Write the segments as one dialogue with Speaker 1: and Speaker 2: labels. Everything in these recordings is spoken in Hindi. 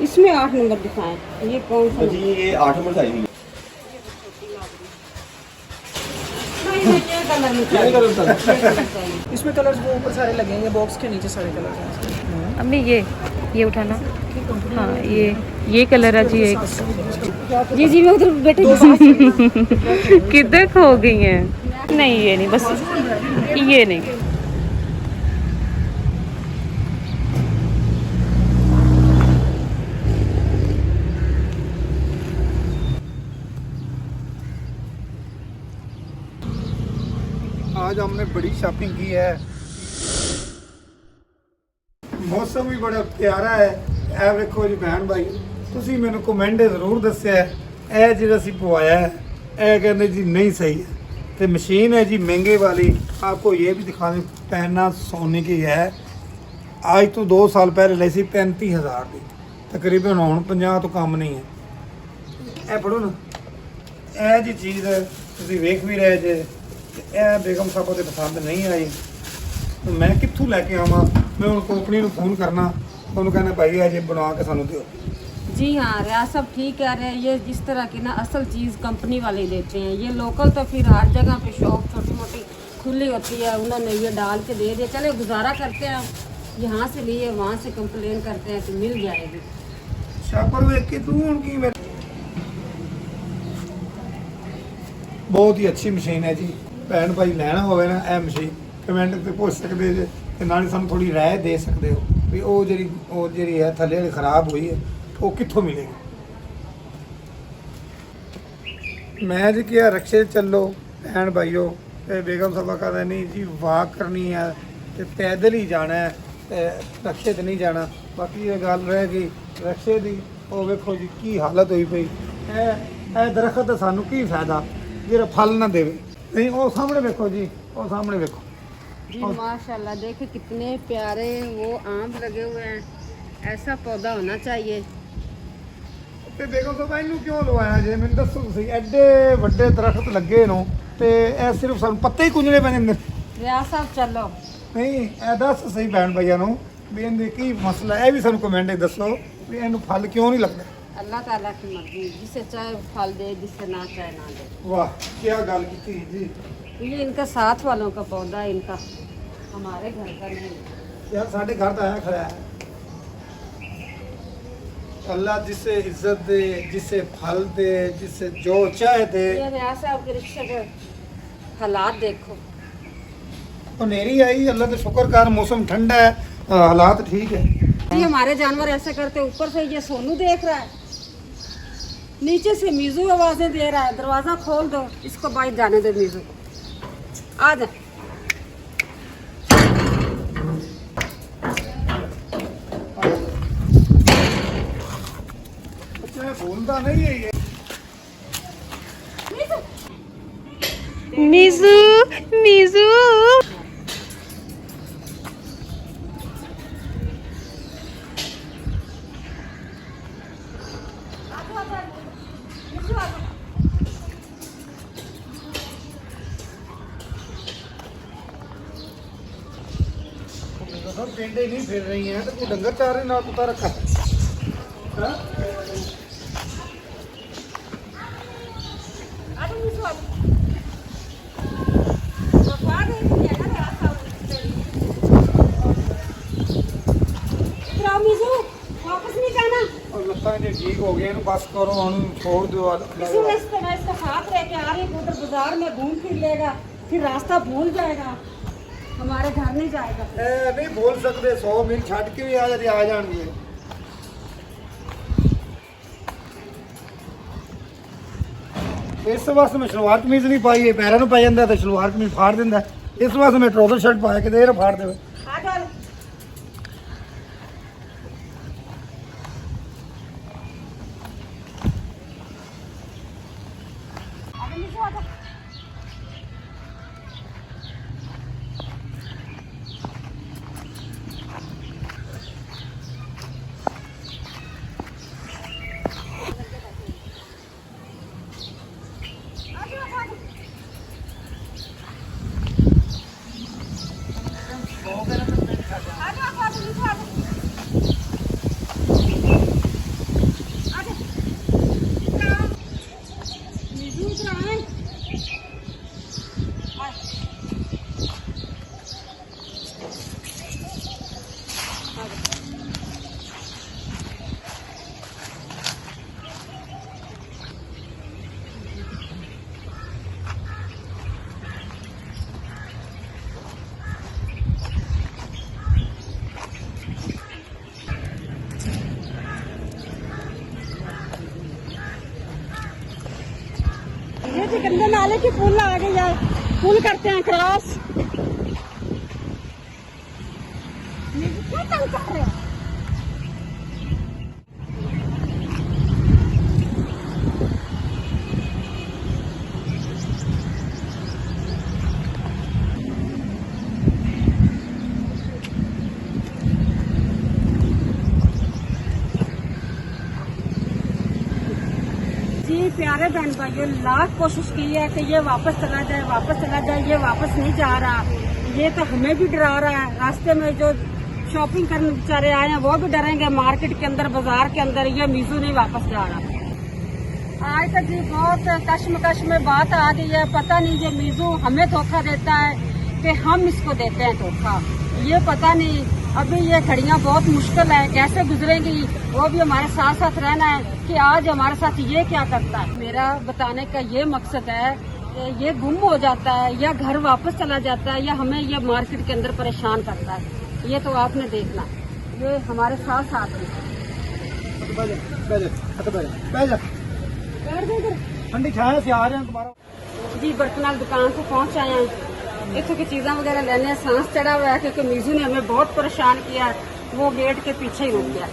Speaker 1: इसमें 8 नंबर दिखाएं, ये कौन सा
Speaker 2: जी ये 8 नंबर साइज है।
Speaker 1: नहीं, ये कलर में
Speaker 2: ये
Speaker 1: चाहिए।
Speaker 2: कलर था।
Speaker 1: ये कलर चाहिए।
Speaker 3: इसमें कलर्स वो ऊपर सारे लगेंगे, बॉक्स के नीचे सारे कलर्स हैं।
Speaker 4: अम्मी ये उठाना। हाँ ये कलर है जी एक।
Speaker 1: जी जी मैं उधर बेटे के पास
Speaker 4: किधर खो गई हैं? नहीं ये नहीं, बस ये नहीं।
Speaker 5: आज हमने बड़ी शॉपिंग की है। मौसम भी बड़ा प्यारा है। ਇਹ ਵੇਖੋ ਜੀ ਭੈਣ ਭਾਈ, ਤੁਸੀਂ ਮੈਨੂੰ ਕਮੈਂਟ ਜ਼ਰੂਰ ਦੱਸਿਆ ਇਹ ਜਿਹੜਾ ਅਸੀਂ ਪਵਾਇਆ ਹੈ ਇਹ ਕਹਿੰਦੇ ਜੀ नहीं सही है। तो मशीन है जी महंगे वाली। आपको ये भी दिखा दें, पैनासोनिक की है। आज तो 2 साल पहले ली सी 35,000 की, तकरीबन हुण 50 तो कम नहीं है। ਇਹ ਪੜੋ ਨਾ, ਇਹ ਜੀ ਚੀਜ਼ ਤੁਸੀਂ ਵੇਖ ਵੀ ਰਹੇ ਜੇ। ਇਹ ਬੇਗਮ ਸਾਹਿਬ ਦੇ ਪਸੰਦ ਨਹੀਂ ਆਈ, ਮੈਂ ਕਿੱਥੋਂ ਲੈ ਕੇ ਆਵਾਂ? ਮੈਂ ਹੁਣ ਕੰਪਨੀ ਨੂੰ ਫੋਨ ਕਰਨਾ, ਉਹਨੂੰ कहना भाई अजे बना के सानू दिओ।
Speaker 1: जी हाँ, रियाज साहब ठीक कह रहे हैं। ये जिस तरह की ना असल चीज़ कंपनी वाले देते हैं, ये लोकल तो फिर हर जगह पे शॉप छोटी मोटी खुली होती है, उन्होंने ये डाल के दे दिया, चले गुजारा करते हैं। यहाँ से लिए वहाँ से कंप्लेन करते हैं तो मिल जाएगी।
Speaker 5: छापर देख के तू ਹੁਣ ਕੀ ਮੇਰੇ ਬਹੁਤ ਹੀ ਅੱਛੀ ਮਸ਼ੀਨ ਹੈ ਜੀ। ਭੈਣ ਭਾਈ ਲੈਣਾ ਹੋਵੇ ਨਾ ਇਹ ਮਸ਼ੀਨ ਕਮੈਂਟ ਤੇ ਪੁੱਛ ਸਕਦੇ ਜੇ, ਤੇ ਨਾਲੇ ਸਾਨੂੰ ਥੋੜੀ ਰਾਏ ਦੇ ਸਕਦੇ ਹੋ ਵੀ ਉਹ ਜਿਹੜੀ ਹੈ ਥੱਲੇ ਵਾਲੀ ਖਰਾਬ ਹੋਈ ਹੈ ਉਹ ਕਿੱਥੋਂ ਮਿਲੇਗੀ। ਮੈਂ ਜੀ ਕਿਹਾ ਰਕਸ਼ੇ ਚੱਲੋ ਭੈਣ ਭਾਈਓ, ਤੇ ਬੇਗਮ ਸਾਹਿਬਾ ਕਹਿੰਦਾ ਨਹੀਂ ਜੀ ਵਾਕ ਕਰਨੀ ਹੈ ਤੇ ਪੈਦਲ ਹੀ ਜਾਣਾ ਹੈ ਤੇ ਰਕਸ਼ੇ ਤੇ ਨਹੀਂ ਜਾਣਾ। ਬਾਕੀ ਇਹ ਗੱਲ ਰਹਿ ਗਈ ਰਕਸ਼ੇ ਦੀ, ਉਹ ਵੇਖੋ ਜੀ ਕੀ ਹਾਲਤ ਹੋਈ ਪਈ। ਇਹ ਦਰਖਤ ਦਾ ਸਾਨੂੰ ਕੀ ਫਾਇਦਾ ਜਿਹੜਾ ਫਲ ਨਾ ਦੇਵੇ। ਨਹੀਂ ਉਹ ਸਾਹਮਣੇ ਵੇਖੋ ਜੀ, ਉਹ ਸਾਹਮਣੇ ਵੇਖੋ
Speaker 1: जी माशाल्लाह, देखिए कितने प्यारे वो आम लगे हुए हैं। ऐसा पौधा होना चाहिए।
Speaker 5: ਤੇ ਬੇਗਮ ਸਾਹਿਬਾ ਇਹਨੂੰ ਕਿਉਂ ਲਵਾਇਆ ਜੇ ਮੈਨੂੰ ਦੱਸੋ ਤੁਸੀਂ? ਐਡੇ ਵੱਡੇ ਦਰਖਤ ਲੱਗੇ ਨੂੰ ਤੇ ਇਹ ਸਿਰਫ ਸਾਨੂੰ ਪੱਤੇ ਹੀ ਕੁੰਝਣੇ ਪੈਂਦੇ ਨੇ।
Speaker 1: रियाज साहब चलो।
Speaker 5: ਨਹੀਂ ਇਹ ਦੱਸ ਸਹੀ ਭੈਣ ਭਾਈਆਂ ਨੂੰ ਵੀ ਇਹਦੇ ਕੀ ਮਸਲਾ ਹੈ, ਇਹ ਵੀ ਸਾਨੂੰ ਕਮੈਂਟ 'ਚ ਦੱਸੋ ਵੀ ਇਹਨੂੰ ਫਲ ਕਿਉਂ ਨਹੀਂ ਲੱਗਦਾ।
Speaker 1: अल्लाह ताला की मर्जी, जिसे चाहे फल दे, जिसे ना चाहे ना दे।
Speaker 5: ਵਾਹ ਕੀ ਗੱਲ ਕੀਤੀ ਜੀ।
Speaker 1: ये इनका साथ वालों का पौधा है, इनका हमारे घर का नहीं।
Speaker 5: यार साढ़े घर तो आया खड़ा है। अल्लाह जिसे इज्जत दे, जिसे फल दे, जिसे जो चाहे दे।
Speaker 1: ये रियाज साहब के रिक्शे के हालात देखो।
Speaker 5: अंधेरी आई, अल्लाह का शुक्र कर, मौसम ठंडा है, हालात ठीक है।
Speaker 1: ये हमारे जानवर ऐसे करते, ऊपर से ये सोनू देख रहा है, नीचे से मीजू आवाजें दे रहा है। दरवाजा खोल दो, इसको बाहर जाने दो। मीजू आ जा।
Speaker 5: अच्छा बोलता नहीं है ये।
Speaker 4: मीजू मीजू
Speaker 5: सब टेंडे नहीं फिर रही हैं तो कोई डंगर चाह रहे ना कुत्ता रखा है। हाँ?
Speaker 1: वापस नहीं जाना।
Speaker 5: और लगता है ठीक हो गया, बस करो, छोड़ दो।
Speaker 1: इसका साथ रह के आ रही, उधर बाजार में घूम फिर लेगा, फिर रास्ता भूल जाएगा, हमारे घर नहीं जाएगा।
Speaker 5: नहीं बोल सकते, 100 मील छट के भी आ जाएंगे। इस वास्ते मैं सलवार कमीज नहीं पाई है, पैरों में पै जाता तो सलवार कमीज फाड़ देंदा। इस वास्ते मैं ट्राउजर शर्ट पाया कि देर फाड़ दे।
Speaker 1: आ जाओ।
Speaker 5: हो
Speaker 1: ये जी गंदे नाले की पुल आ गई है, पुल करते हैं क्रॉस। क्या तंग कर रहे हो? जी प्यारे बहन भाइयों, लाख कोशिश की है कि ये वापस चला जाए, वापस चला जाए। ये वापस नहीं जा रहा। ये तो हमें भी डरा रहा है। रास्ते में जो शॉपिंग करने बेचारे आए हैं वो भी डरेंगे। मार्केट के अंदर, बाजार के अंदर ये मीजू नहीं वापस जा रहा। आज तक जी बहुत कश्मकश में बात आ गई है। पता नहीं ये मीजू हमें धोखा देता है कि हम इसको देते हैं धोखा, ये पता नहीं। अभी ये घड़ियां बहुत मुश्किल है, कैसे गुजरेंगी वो भी हमारे साथ साथ रहना है कि आज हमारे साथ ये क्या करता है। मेरा बताने का ये मकसद है कि ये गुम हो जाता है या घर वापस चला जाता है या हमें ये मार्केट के अंदर परेशान करता है। ये तो आपने देखना, ये हमारे साथ साथ है।
Speaker 5: ठंडी छाया से आ रहे हैं तुम्हारा
Speaker 1: जी बर्तनाल दुकान को पहुंच आए हैं। इतों की चीज़ें वगैरह लेने सांस चढ़ा हुआ है क्योंकि मीजू ने हमें बहुत परेशान किया है। वो गेट के पीछे ही रुक गया।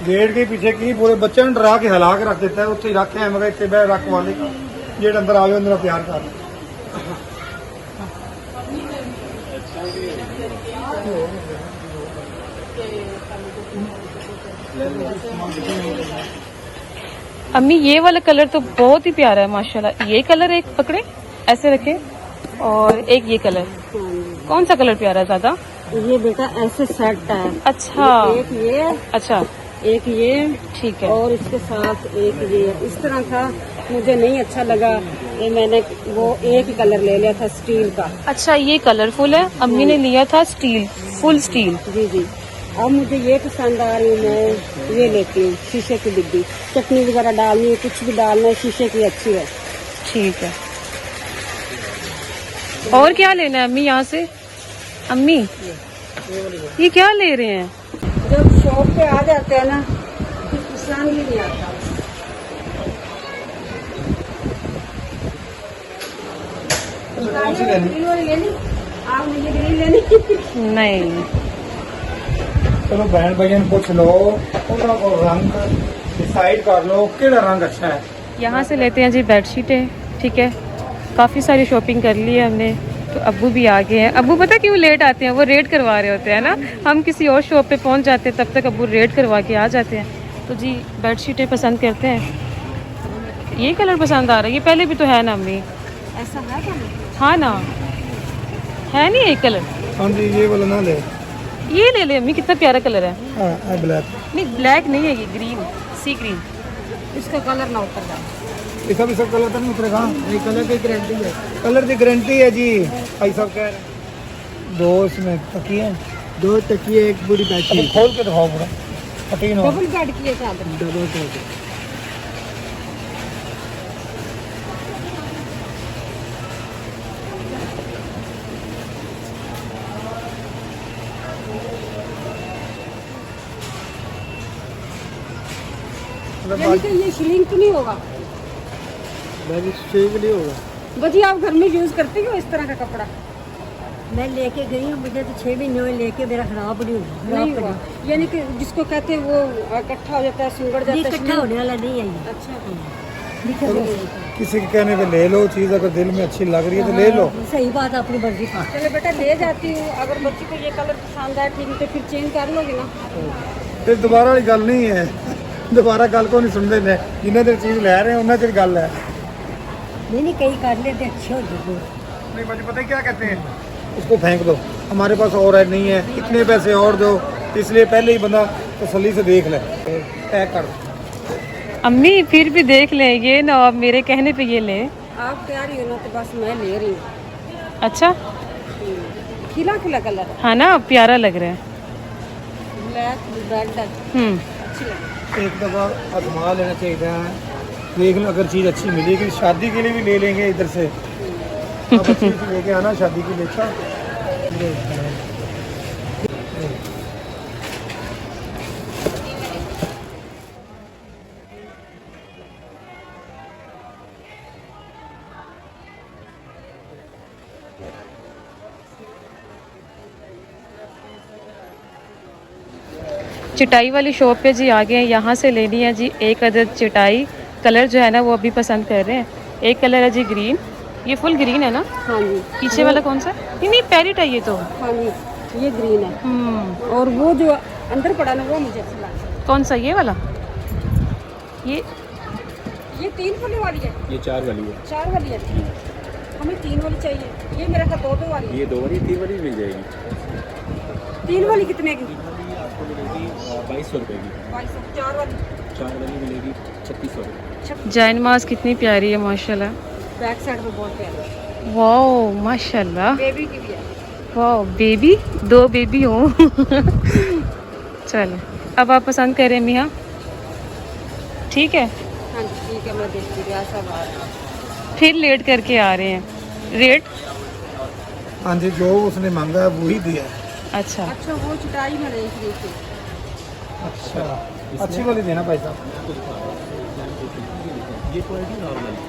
Speaker 5: गेट के पीछे की पूरे बच्चे ने डरा के हिला के रख देता है। उत्थे ही रखे हैं, मगर इतने बह रख वाले गेट अंदर आ गए, अंदर प्यार कर।
Speaker 4: अम्मी ये वाला कलर तो बहुत ही प्यारा है माशाल्लाह। ये कलर एक पकड़े, ऐसे रखे, और एक ये कलर। कौन सा कलर प्यारा है ज्यादा?
Speaker 1: ये बेटा ऐसे सेट है।
Speaker 4: अच्छा,
Speaker 1: एक ये,
Speaker 4: अच्छा,
Speaker 1: एक ये,
Speaker 4: ठीक है।
Speaker 1: और इसके साथ एक ये। इस तरह था, मुझे नहीं अच्छा लगा। ये मैंने वो एक ही कलर ले लिया था, स्टील का।
Speaker 4: अच्छा, ये कलरफुल है। अम्मी ने लिया था स्टील, फुल स्टील।
Speaker 1: जी जी। अब मुझे ये पसंद आ रही है, मैं ये लेती हूँ। शीशे की डिब्बी, चटनी वगैरह डालनी, कुछ भी डालना है, शीशे की अच्छी है।
Speaker 4: ठीक है। और क्या लेना है अम्मी यहाँ से? अम्मी ये क्या ले रहे हैं?
Speaker 1: जब शॉप पे आ जाते हैं ना, कुछ पसंद ही नहीं आता।
Speaker 5: कौन सी लेनी?
Speaker 1: ग्रीन वाली लेनी? आपने ये ग्रीन लेनी?
Speaker 4: नहीं,
Speaker 5: चलो बहन भैया पूछ लो, उन्होंने को रंग डिसाइड कर लो केड़ा रंग अच्छा है।
Speaker 4: यहाँ से लेते हैं जी बेडशीटें। ठीक है, काफ़ी सारी शॉपिंग कर ली है हमने। तो अब्बू भी आ गए हैं। अब्बू पता क्यों लेट आते हैं? वो रेड करवा रहे होते हैं ना। हम किसी और शॉप पे पहुँच जाते हैं, तब तक अब्बू रेड करवा के आ जाते हैं। तो जी बेडशीटें पसंद करते हैं। ये कलर पसंद आ रहा है। ये पहले भी तो है ना अम्मी?
Speaker 1: ऐसा है क्या?
Speaker 4: हाँ ना, है नहीं एक कलर?
Speaker 5: हाँ जी, ये वाला ना ले।
Speaker 4: ये ले ले अम्मी, कितना प्यारा कलर है।
Speaker 5: हाँ, ब्लैक।
Speaker 4: नहीं ब्लैक नहीं है, ये ग्रीन, सी ग्रीन।
Speaker 1: इसका कलर ना उतर जाए।
Speaker 5: इसका भी सब कलर तो नहीं उतरेगा। ये कलर की गारंटी है। कलर की गारंटी है जी, भाई साहब कह रहे हैं। दो इसमें तकिए, दो तकिए, एक पूरी बेडशीट। खोल के दिखाओ पूरा, कटीन हो।
Speaker 1: डबल बेड की है चादर।
Speaker 5: Double bed.
Speaker 1: यानी कि ये श्रिंक नहीं होगा?
Speaker 5: नहीं होगा।
Speaker 1: बजी आप घर में यूज करते हो इस तरह का कपड़ा?
Speaker 2: मैं लेके गई हूँ, मुझे तो 6 महीने हुए लेके, मेरा खराब नहीं हुआ।
Speaker 1: नहीं हुआ। यानी कि जिसको कहते हैं वो इकट्ठा हो जाता है, सुंगड़
Speaker 2: नहीं,
Speaker 1: जाता है।
Speaker 2: इकट्ठा होने वाला नहीं है ये।
Speaker 1: अच्छा,
Speaker 5: किसी के कहने पे ले लो चीज़, अगर दिल में अच्छी लग रही है तो ले लो।
Speaker 2: सही बात है, अपनी मर्जी का।
Speaker 1: चलो बेटा ले जाती हूँ। अगर बच्ची को ये कलर पसंद आए ठीक है, तो फिर चेंज कर लोगे ना?
Speaker 5: फिर दोबारा वाली गल नहीं है। दोबारा गल को नहीं सुनते ने, जिन्हें देर चीज़ ले रहे हैं उन्हें देर गल है।
Speaker 2: नहीं कहीं कर लेते, अच्छे हो जाते।
Speaker 5: नहीं बच्चे पता है क्या कहते हैं, उसको फेंक दो, हमारे पास और है नहीं है, इतने पैसे और दो। इसलिए पहले ही बंदा तसल्ली से देख ले, पैक कर।
Speaker 4: अम्मी फिर भी देख ले, ये ना आप मेरे कहने पे ये ले।
Speaker 1: आप कह रही हो ना, तो बस मैं ले रही हूँ।
Speaker 4: अच्छा,
Speaker 1: खिला खिला कलर,
Speaker 4: हाँ ना, प्यारा लग रहा है।
Speaker 1: ब्लैक रेड अच्छी लगी।
Speaker 5: एक दफ़ा आजमा लेना चाहिए है, देख लो अगर चीज़ अच्छी मिलेगी। शादी के लिए भी ले लेंगे इधर से। अब अच्छी चीज़ लेके आना शादी के लिए। अच्छा
Speaker 4: चटाई वाली शॉप पे जी आ गए हैं। यहाँ से लेनी है जी एक अदद चटाई। कलर जो है ना वो अभी पसंद कर रहे हैं। एक कलर है जी ग्रीन, ये फुल ग्रीन है ना?
Speaker 1: हाँ जी।
Speaker 4: पीछे वाला कौन सा? नहीं पैरेट है ये तो।
Speaker 1: हाँ जी, ये ग्रीन है। और वो जो अंदर पड़ा ना वो मुझे अच्छा लगा।
Speaker 4: कौन सा? ये वाला? ये
Speaker 1: 3 वाली वाली है,
Speaker 6: ये 4 वाली है।
Speaker 1: 4 वाली है। हमें 3 वाली चाहिए। ये मेरा था 2 वाली है।
Speaker 6: ये 2 वाली 3 वाली भी मिल जाएगी।
Speaker 1: 3 वाली कितने की?
Speaker 6: 3 वाली आपको मिलेगी 2200 रुपये की।
Speaker 1: 2200। 4 वाली?
Speaker 6: 4 वाली मिलेगी 3600 रुपये।
Speaker 4: जैन मास कितनी प्यारी है माशाल्लाह।
Speaker 1: बैक साइड पे बहुत प्यारा है।
Speaker 4: वाओ माशाल्लाह।
Speaker 1: बेबी की भी है।
Speaker 4: वाओ बेबी, 2 बेबी हो। चलो अब आप पसंद करें मियाँ, ठीक है?
Speaker 1: हाँ जी ठीक है, मैं देखती हूँ सब आ रहा है।
Speaker 4: फिर लेट करके आ रहे हैं। रेट?
Speaker 5: हाँ जी, जो उसने मांगा है वही दिया है।
Speaker 4: अच्छा
Speaker 1: अच्छा वो चटाई में देख रही थी।
Speaker 5: अच्छा, अच्छी वाली देना भाई साहब।
Speaker 6: ये क्वालिटी नॉर्मल है,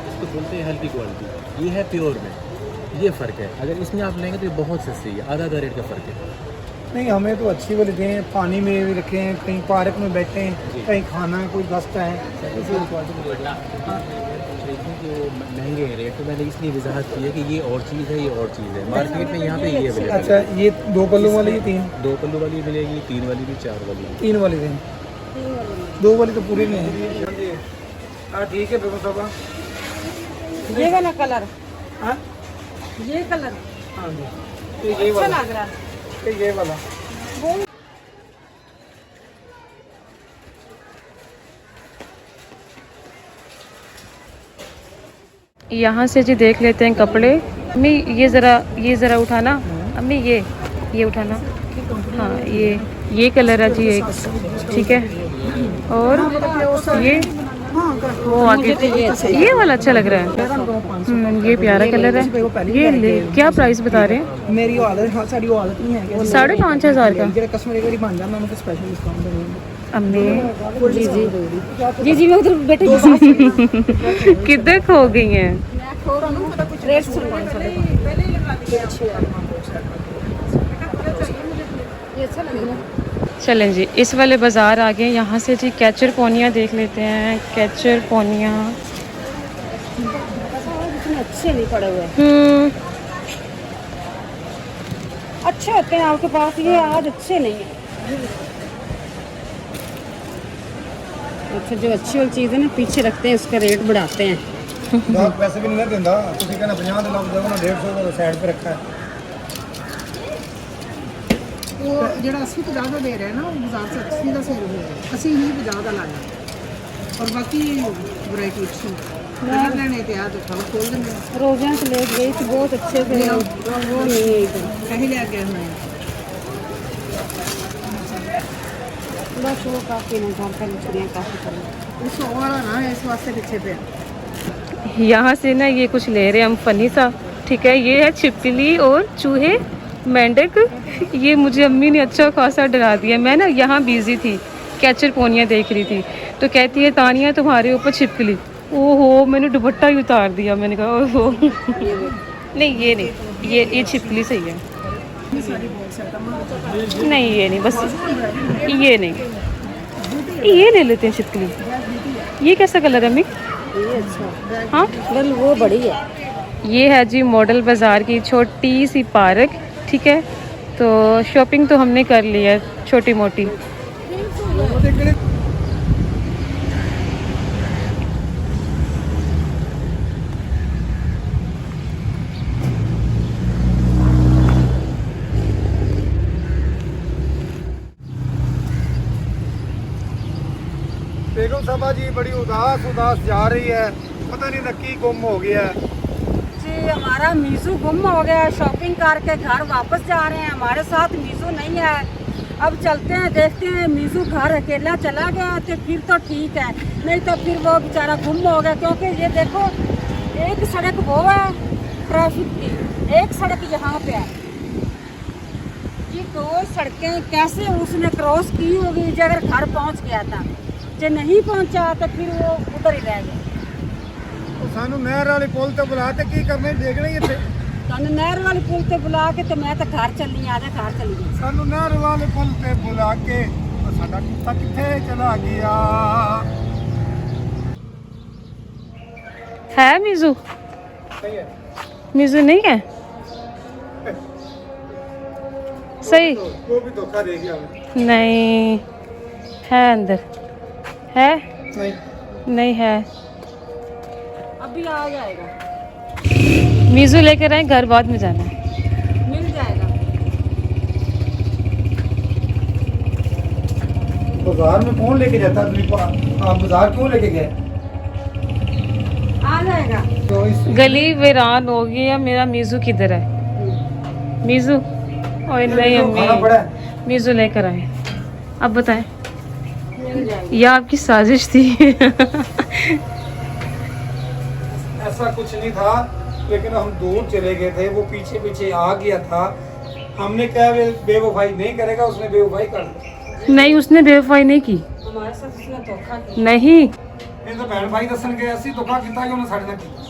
Speaker 6: इसको बोलते हैं हल्की क्वालिटी। ये है प्योर में, ये फ़र्क है। अगर इसमें आप लेंगे तो ये बहुत सस्ती है, आधा रेट का फ़र्क है।
Speaker 5: नहीं, हमें तो अच्छी वाली दें। पानी में भी रखे हैं, कहीं पार्क में बैठे हैं, कहीं खाना है, कोई दस्त है।
Speaker 6: जो महंगे हैं रेट, तो मैंने इसलिए वजाहत की है कि ये और चीज़ है, ये और चीज़ है। मार्केट में यहाँ पे ये अवेलेबल है।
Speaker 5: अच्छा, ये 2 पल्लू वाली, ये 3?
Speaker 6: 2 पल्लू वाली मिलेगी, 3 वाली भी, 4 वाली भी।
Speaker 5: 3 वाली दें। 2 वाली तो पूरी नहीं है। हाँ ठीक है बेगम साहबा।
Speaker 1: ये वाला कलर,
Speaker 5: हाँ
Speaker 1: ये कलर
Speaker 5: हाँ जी, तो ये
Speaker 1: अच्छा
Speaker 5: वाला,
Speaker 1: लग रहा है।
Speaker 5: तो ये वाला।
Speaker 4: यहाँ से जी देख लेते हैं कपड़े। अम्मी ये ज़रा उठाना। अम्मी ये उठाना। हाँ ये कलर है जी एक, ठीक है? और ये वो आगे ये वाला अच्छा लग रहा है। ये प्यारा कलर है। ये ले क्या प्राइस बता रहे हैं?
Speaker 3: मेरी आदत, हाँ साड़ी आदत नहीं है कि
Speaker 4: 5,500 का।
Speaker 3: ਜਿਹੜੇ ਕਸਟਮਰ ਇੱਕ ਵਾਰੀ ਬਣ ਜਾਂਦਾ ਉਹਨਾਂ ਨੂੰ ਸਪੈਸ਼ਲ ਡਿਸਕਾਊਂਟ ਦੇਵਾਂਗੇ।
Speaker 4: अम्मी
Speaker 1: जी जी मैं उधर बेटे
Speaker 4: किधर खो गई हैं?
Speaker 1: रेट सुन ये अच्छा लगेगा।
Speaker 4: चलें जी इस वाले बाज़ार आ गए। यहाँ से जी कैचर पोनियाँ देख लेते हैं। कैचर पोनियाँ
Speaker 1: इतने अच्छे नहीं पड़े हुए, अच्छे होते हैं आपके पास, ये आज अच्छे नहीं है। अच्छा जो अच्छी वाली चीज़ है ना पीछे रखते हैं, उसका रेट बढ़ाते हैं।
Speaker 5: बात पैसे भी नहीं देता, ਤੁਸੀਂ ਕਹਿੰਦਾ 50 ਦੇ ਲੱਗ ਜਾਓ ਨਾ, 150 ਦਾ ਸਾਈਡ पे रखा है।
Speaker 3: ਉਹ ਜਿਹੜਾ ਅਸੀਂ 50 ਦਾ ਦੇ ਰਹੇ ਨਾ, ਉਹ ਬਾਜ਼ਾਰ 'ਚ 80 ਦਾ ਸੇਲ ਹੋ ਰਿਹਾ। ਅਸੀਂ ਹੀ 50 ਦਾ ਲਾਇਆ ਔਰ ਬਾਕੀ ਵੈਰਾਈਟੀ ਅੱਛੀ कलर लेने थे आज तो खोल देंगे।
Speaker 1: रोजा से ले गई थी, बहुत अच्छे थे, वो नहीं है इधर।
Speaker 3: कहीं ले गए हुए हैं
Speaker 1: बस वो काफ़ी ना घर का मछलियाँ काफ़ी कम।
Speaker 3: उस वाला ना इस वास्ते पीछे पे।
Speaker 4: यहाँ से ना ये कुछ ले रहे हैं हम फनी सा, ठीक है? ये है छिपकली और चूहे, मेंढक। ये मुझे अम्मी ने अच्छा खासा डरा दिया। मैं ना यहाँ बिजी थी, कैचर पोनियाँ देख रही थी, तो कहती है तानिया तुम्हारे ऊपर छिपकली। ओहो मैंने दुपट्टा ही उतार दिया। मैंने कहा ओहो नहीं ये नहीं, ये छिपकली सही है। नहीं ये नहीं, बस ये नहीं, ये ले लेते हैं छिपकली। ये कैसा कलर है अम्मी?
Speaker 1: ये अच्छा,
Speaker 4: हाँ
Speaker 1: बल वो बड़ी है।
Speaker 4: ये है जी मॉडल बाज़ार की छोटी सी पार्क, ठीक है? तो शॉपिंग तो हमने कर ली है छोटी मोटी।
Speaker 5: बेगम साहबा जी बड़ी उदास जा रही है, पता नहीं नक्की गुम हो गया है।
Speaker 1: जी हमारा मीज़ू गुम हो गया, शॉपिंग करके घर वापस जा रहे हैं, हमारे साथ मीज़ू नहीं है। अब चलते हैं, देखते हैं। मीज़ू घर अकेला चला गया तो फिर तो ठीक है, नहीं तो फिर वो बेचारा गुम हो गया। क्योंकि ये देखो एक सड़क वो है ट्रैफिक की, एक सड़क यहाँ पे है। ये 2 सड़कें कैसे उसने क्रॉस की होगी जो अगर घर पहुँच गया था, जो नहीं पहुँचा तो फिर वो उधर ही रह गया।
Speaker 5: तो सानू नहर वाली पुल ते बुला ते की करने देखना ही इत्थे।
Speaker 1: सानू नहर वाले पुल ते बुला के तो मैं तो घर चली, आधा घर चली गई।
Speaker 5: सानू नहर वाले पुल ते बुला के ਸਾਡਾ ਕੁੱਤਾ ਕਿੱਥੇ ਚਲਾ ਗਿਆ?
Speaker 4: है मीजू?
Speaker 5: ਸਹੀ ਹੈ
Speaker 4: मीजू नहीं है? सही
Speaker 5: वो भी धोखा दे गया हमें।
Speaker 4: नहीं है, अंदर है,
Speaker 5: नहीं
Speaker 4: नहीं है।
Speaker 1: अभी आ जाएगा,
Speaker 4: मीजू लेकर आए, घर बाद में जाना है।
Speaker 1: मिल जाएगा।
Speaker 5: बाजार में कौन लेके जाता है? आप बाजार क्यों लेके गए?
Speaker 1: आ जाएगा।
Speaker 5: तो इस
Speaker 4: गली वीरान हो गई है, मेरा मीजू किधर है? मीजू और नहीं
Speaker 5: खाना पड़ा
Speaker 4: अम्मी,
Speaker 5: है।
Speaker 4: मीजू लेकर आए। अब बताएं,
Speaker 1: मिल जाएगा।
Speaker 4: यह आपकी साजिश थी?
Speaker 5: ऐसा कुछ नहीं था, लेकिन हम दूर चले गए थे, वो पीछे पीछे आ गया था। हमने क्या बेवफाई नहीं करेगा, उसने बेवफाई कर दी।
Speaker 4: नहीं, उसने बेवफाई नहीं की।
Speaker 1: हमारे साथ उसने धोखा किया।
Speaker 4: नहीं,
Speaker 5: ਇਹ ਤਾਂ ਭੈਣ ਭਾਈ ਦੱਸਣ ਗਏ, ਅਸੀਂ ਧੋਖਾ ਕੀਤਾ ਕਿ ਉਹਨੇ ਸਾਡੇ ਨਾਲ ਕੀਤਾ।